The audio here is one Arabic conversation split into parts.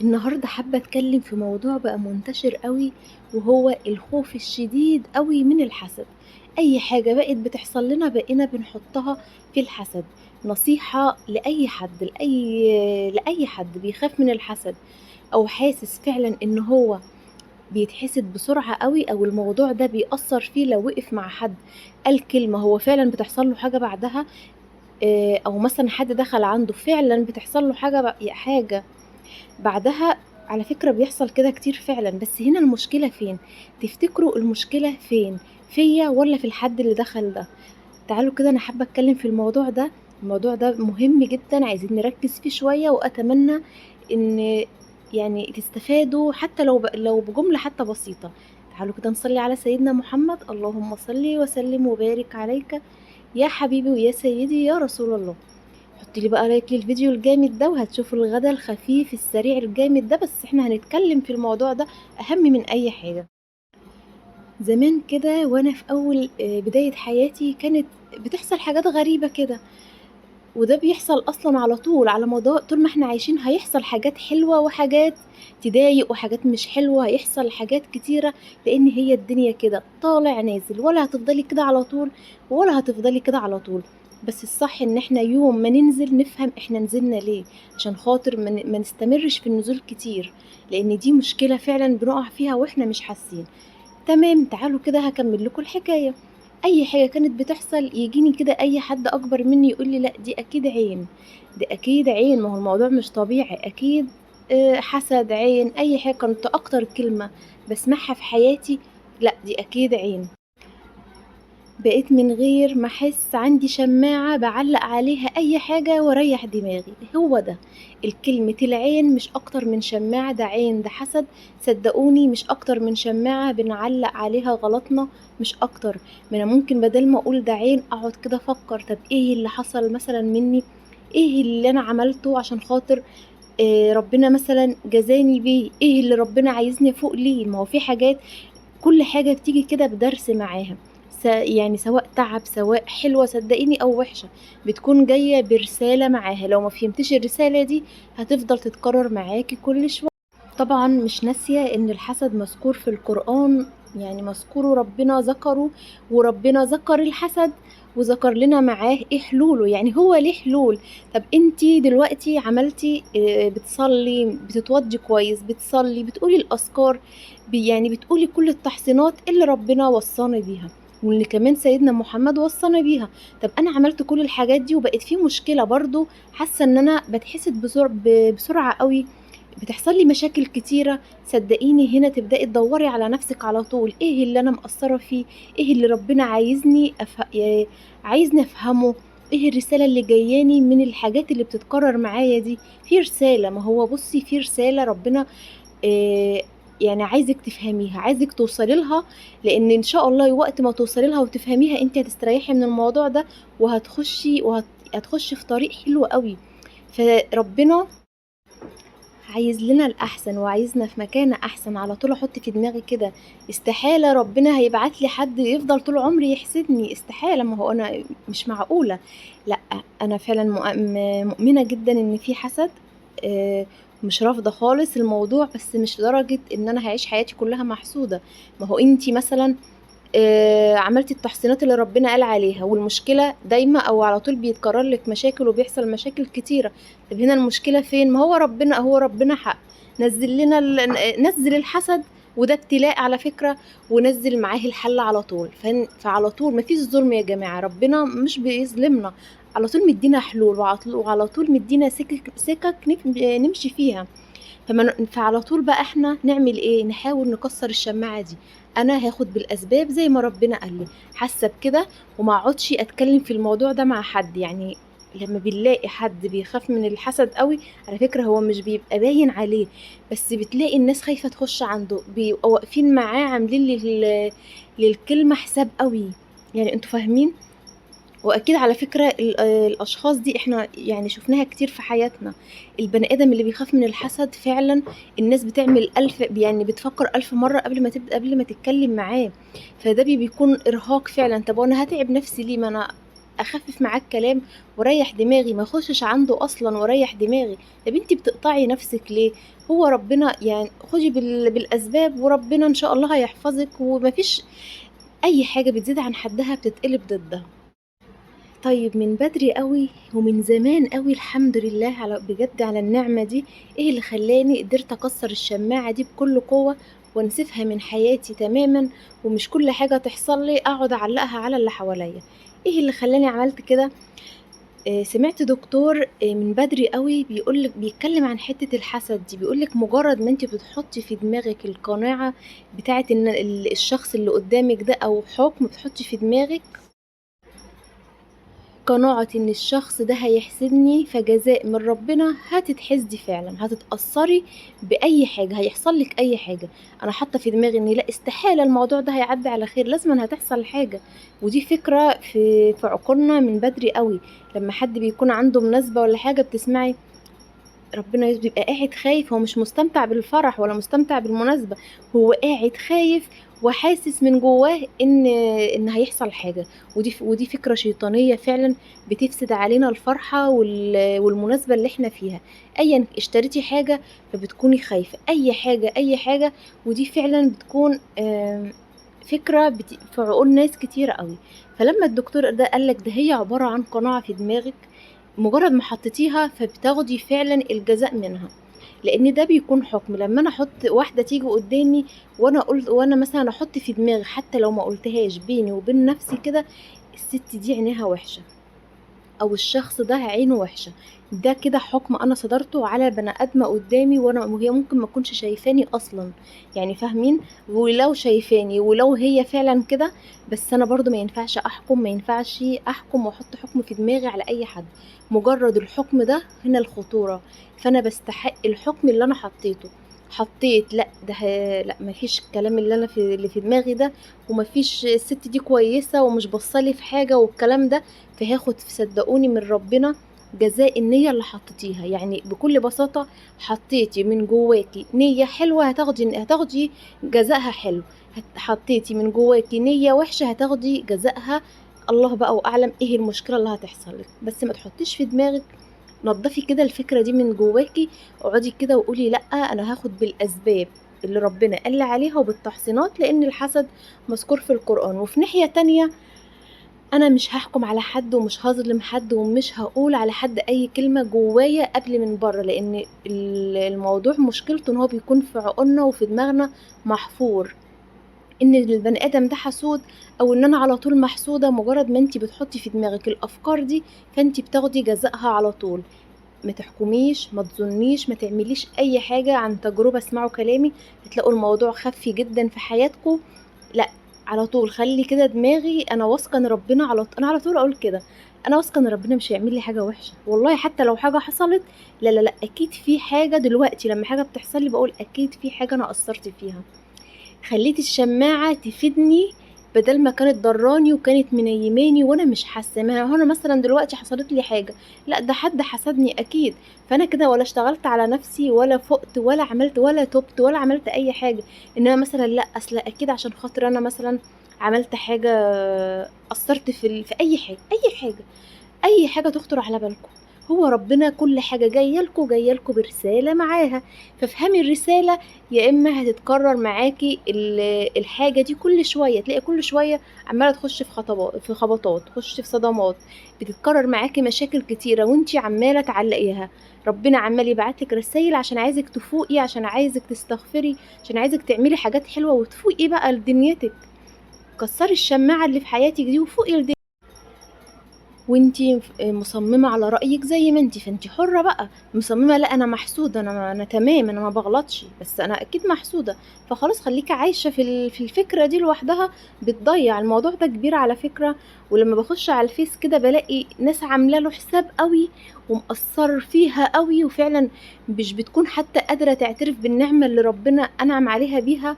النهاردة حابة أتكلم في موضوع بقى منتشر أوي، وهو الخوف الشديد أوي من الحسد. أي حاجة بقت بتحصل لنا بقينا بنحطها في الحسد. نصيحة لأي حد لأي حد بيخاف من الحسد أو حاسس فعلا إن هو بيتحسد بسرعة أوي، أو الموضوع ده بيأثر فيه لو وقف مع حد قال كلمة هو فعلا بتحصل له حاجة بعدها. أو مثلا حد دخل عنده فعلا بتحصل له حاجة بعدها. على فكرة بيحصل كده كتير فعلًا، بس هنا المشكلة فين؟ تفتكروا المشكلة فين؟ فيّا والّا في الحد اللي دخل ده؟ تعالوا كده أنا حابة أتكلم في الموضوع ده. الموضوع ده مهم جدًا، عايزين نركّز فيه شوية، وأتمنى إن يعني تستفادوا حتى لو بجملة حتى بسيطة. تعالوا كده نصلي على سيدنا محمد، اللهم صل وسلم وبارك عليك يا حبيبي ويا سيدي يا رسول الله. حطي لي بقى لايك للفيديو الجامد ده، وهتشوفوا الغدا الخفيف السريع الجامد ده، بس احنا هنتكلم في الموضوع ده اهم من اي حاجة. زمان كده وانا في اول بداية حياتي كانت بتحصل حاجات غريبة كده، وده بيحصل اصلا على طول، على مدار طول ما احنا عايشين هيحصل حاجات حلوة وحاجات تضايق وحاجات مش حلوة، هيحصل حاجات كتيرة. لان هي الدنيا كده طالع نازل، ولا هتفضلي كده على طول ولا هتفضلي كده على طول. بس الصح ان احنا يوم ما ننزل نفهم احنا نزلنا ليه، عشان خاطر ما نستمرش في النزول كتير، لان دي مشكلة فعلا بنقع فيها واحنا مش حاسين. تمام، تعالوا كده هكمل لكم الحكاية. اي حاجة كانت بتحصل يجيني كده اي حد اكبر مني يقول لي لا دي اكيد عين، دي اكيد عين، ما هو الموضوع مش طبيعي اكيد. حسد، عين، اي حاجة كانت اكتر كلمة بسمعها في حياتي. لا دي اكيد عين. بقيت من غير ما احس عندي شماعة بعلق عليها اي حاجة واريح دماغي. هو ده الكلمة، العين مش اكتر من شماعة، ده عين، ده حسد. صدقوني مش اكتر من شماعة بنعلق عليها غلطنا، مش اكتر. ما انا ممكن بدل ما اقول ده عين اقعد كده افكر، طب ايه اللي حصل مثلا مني، ايه اللي انا عملته عشان خاطر ربنا مثلا جزاني بيه، ايه اللي ربنا عايزني فوق ليه. ما هو في حاجات، كل حاجة بتيجي كده بدرس معاها. يعني سواء تعب سواء حلوة صدقيني أو وحشة، بتكون جاية برسالة معاها. لو ما فهمتش الرسالة دي هتفضل تتكرر معاكي كل شوية. طبعا مش ناسية ان الحسد مذكور في القرآن، يعني مذكور ربنا ذكره، وربنا ذكر الحسد وذكر لنا معاه ايه حلوله. يعني هو ليه حلول. طب انتي دلوقتي عملتي بتصلي، بتتوضي كويس، بتصلي، بتقولي الاذكار، يعني بتقولي كل التحصينات اللي ربنا وصانا بيها، واللي كمان سيدنا محمد وصانا بيها. طب انا عملت كل الحاجات دي وبقت في مشكلة برضو، حاسة ان انا بتحسد بسرعة قوي، بتحصل لي مشاكل كتيرة. صدقيني هنا تبدأي تدوري على نفسك على طول، ايه اللي انا مقصرة فيه، ايه اللي ربنا عايزني افهمه، ايه الرسالة اللي جاياني من الحاجات اللي بتتكرر معايا دي. في رسالة، ما هو بصي في رسالة ربنا آه يعني عايزك تفهميها، عايزك توصلي لها، لان ان شاء الله وقت ما توصلي لها وتفهميها انت هتستريحي من الموضوع ده، هتخشي في طريق حلو قوي. فربنا عايز لنا الأحسن وعايزنا في مكان أحسن. على طول أحط في دماغي كده، استحالة ربنا هيبعت لي حد يفضل طول عمري يحسدني، استحالة، ما هو أنا مش معقولة. لأ، أنا فعلا مؤمنة جدا إن في حسد. مش رافضة خالص الموضوع، بس مش لدرجة إن أنا هعيش حياتي كلها محسودة. ما هو أنتي مثلا عملتي التحصينات اللي ربنا قال عليها، والمشكلة دايما او على طول بيتكرر لك مشاكل وبيحصل مشاكل كتيرة. طب هنا المشكلة فين؟ ما هو ربنا حق نزل لنا نزل الحسد، وده ابتلاء على فكرة، ونزل معاه الحل على طول. فعلى طول مفيش ظلم يا جماعة، ربنا مش بيظلمنا، على طول مدينا حلول، وعلى طول مدينا سكك نمشي فيها. فعلى طول بقى احنا نعمل ايه؟ نحاول نكسر الشماعة دي. انا هاخد بالاسباب زي ما ربنا قال لي، حاسه بكده، وما اقعدش اتكلم في الموضوع ده مع حد. يعني لما بنلاقي حد بيخاف من الحسد قوي، على فكرة هو مش بيبقى باين عليه، بس بتلاقي الناس خايفة تخش عنده، بيبقوا واقفين معاه عاملين للكلمة حساب قوي. يعني انتوا فاهمين؟ واكيد على فكرة الاشخاص دي احنا يعني شفناها كتير في حياتنا. البني ادم اللي بيخاف من الحسد فعلا الناس بتعمل يعني بتفكر 1000 مرة قبل ما تتكلم معاه. فده بيكون ارهاق فعلا. طب وانا هتعب نفسي ليه؟ ما انا اخفف معاه الكلام واريح دماغي، ما اخشش عنده اصلا واريح دماغي. طب انتي بتقطعي نفسك ليه؟ هو ربنا يعني خدي بالاسباب، وربنا ان شاء الله هيحفظك، ومفيش اي حاجة بتزيد عن حدها بتتقلب ضدها. طيب من بدري أوي ومن زمان أوي الحمد لله على بجد على النعمة دي، إيه اللي خلّاني قدرت أكسّر الشماعة دي بكل قوة وأنسفها من حياتي تمامًا، ومش كل حاجة تحصل لي أقعد أعلّقها على اللي حواليّا. إيه اللي خلّاني عملت كده؟ سمعت دكتور من بدري أوي بيتكلم عن حتّة الحسد دي، بيقول لِك مجرّد ما أنتِ بتحطّي في دماغِك القناعة بتاعة إن الشخص اللي قدّامِك ده أو حُكم بتحطّي في دماغِك قناعة إن الشخص ده هيحسدني، فجزاء من ربنا هتتحسدي فعلًا، هتتأثّري بأي حاجة، هيحصل لِك أي حاجة. أنا حاطة في دماغي إن لأ استحالة الموضوع ده هيعدّي على خير، لازمًا هتحصل حاجة. ودي فكرة في عقولنا من بدري أوي، لمّا حد بيكون عنده مناسبة والّا حاجة بتسمعي ربنا بيبقى قاعد خايف، هو مش مستمتع بالفرح ولا مستمتع بالمناسبة، هو قاعد خايف وحاسس من جواه إن هيحصل حاجة. ودي فكرة شيطانية فعلًا بتفسد علينا الفرحة والمناسبة اللي إحنا فيها. أيًا اشتريتِ حاجة فبتكوني خايفة، أي حاجة، أي حاجة، ودي فعلًا بتكون فكرة في عقول ناس كتيرة أوي. فلمّا الدكتور ده قال لك ده هي عبارة عن قناعة في دماغِك، مجرد ما حطيتيها فبتاخدي فعلًا الجزاء منها، لإن ده بيكون حكم. لمّا أنا أحط واحدة تيجي قدامي وأنا مثلًا أحط في دماغي حتى لو ما قُلتهاش بيني وبين نفسي كده، الست دي عينيها وحشة، أو الشخص ده عينه وحشة، ده كده حكم أنا صدرته على بني آدمة قدامي وهي ممكن ما تكونش شايفاني أصلًا، يعني فاهمين؟ ولو شايفاني ولو هي فعلًا كده، بس أنا برضه ما ينفعش أحكم وأحط حكم في دماغي على أي حد. مجرد الحكم ده هنا الخطورة، فأنا باستحق الحكم اللي أنا حطيته. حطيت لأ ده لأ ما فيش الكلام اللي في دماغي ده، وما فيش الست دي كويسة ومش باصة لي في حاجة والكلام ده، فهاخد صدقوني من ربنا جزاء النية اللي حطيتيها. يعني بكل بساطة حطيتي من جواكي نية حلوة هتاخدي جزائها حلو، حطيتي من جواكي نية وحشة هتاخدي جزائها الله بقى وأعلم ايه المشكلة اللي هتحصل لك. بس ما تحطيش في دماغك، نضفي كده الفكرة دي من جواكي، اقعدي كده وقولي لأ أنا هاخد بالأسباب اللي ربنا قال لي عليها وبالتحصينات، لأن الحسد مذكور في القرآن. وفي ناحية تانية أنا مش هاحكم على حد ومش هاظلم حد ومش هاقول على حد أي كلمة جوايا قبل من برّه، لإن الموضوع مشكلته إن هو بيكون في عقولنا وفي دماغنا محفور، إن البني آدم ده حسود أو إن أنا على طول محسودة. مجرد ما أنتِ بتحطي في دماغِك الأفكار دي فأنتِ بتاخدي جزائها على طول. ما تحكميش، ما تظنيش، ما تعمليش أي حاجة عن تجربة. اسمعوا كلامي هتلاقوا الموضوع خَف جدًا في حياتكم. لأ، على طول خلّي كده دماغي أنا واثقة إن ربنا أنا على طول أقول كده، أنا واثقة إن ربنا مش هيعمل لي حاجة وحشة، والله حتى لو حاجة حصلت لا، لا، لأ، أكيد في حاجة دلوقتي لمّا حاجة بتحصل لي باقول أكيد في حاجة أنا قصّرت فيها. خلّيتِ الشماعة تفيدني بدل ما كانت ضرّاني وكانت منيّماني وأنا مش حاسة. ما هو أنا مثلًا دلوقتي حصلت لي حاجة، لأ ده حد حسدني أكيد، فأنا كده ولا اشتغلت على نفسي ولا فُقت ولا عملت ولا تُبت ولا عملت أي حاجة. إنما مثلًا لأ، أصل أكيد عشان خاطر أنا مثلًا عملت حاجة، قصّرت في أي حاجة تخطر على بالكم. هو ربنا كل حاجة جاية لكم برسالة معاها، فافهمي الرسالة. يا إما هتتكرر معاكِ الحاجة دي كل شوية، تلاقي كل شوية عمّالة تخشي في خبطات، تخشي في صدمات، بتتكرر معاكِ مشاكل كتيرة وأنتِ عمّالة تعلّقيها. ربنا عمّال يبعت لِك رسايل عشان عايزِك تفوقي، عشان عايزِك تستغفري، عشان عايزِك تعملي حاجات حلوة وتفوقي بقى لدنيتِك. كسّري الشماعة اللي في حياتِك دي وفوقي وأنتِ مصممة على رأيِك زي ما أنتِ، فأنتِ حرة بقى. مصممة لأ أنا محسودة، أنا تمام، أنا ما باغلطش، بس أنا أكيد محسودة، فخلاص خليكِ عايشة في الفكرة دي لوحدها بتضيّع. الموضوع ده كبير على فكرة، ولمّا باخش على الفيس كده بالاقي ناس عاملة له حساب أوي ومقصّرة فيها أوي، وفعلًا مش بتكون حتى قادرة تعترف بالنعمة اللي ربنا أنعم عليها بيها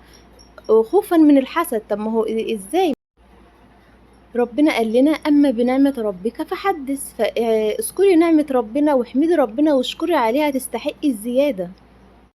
خوفًا من الحسد. طب ما هو إزاي؟ ربنا قال لنا أما بنعمة ربك فحدث، اذكري نعمة ربنا واحمدي ربنا واشكري عليها تستحقي الزيادة.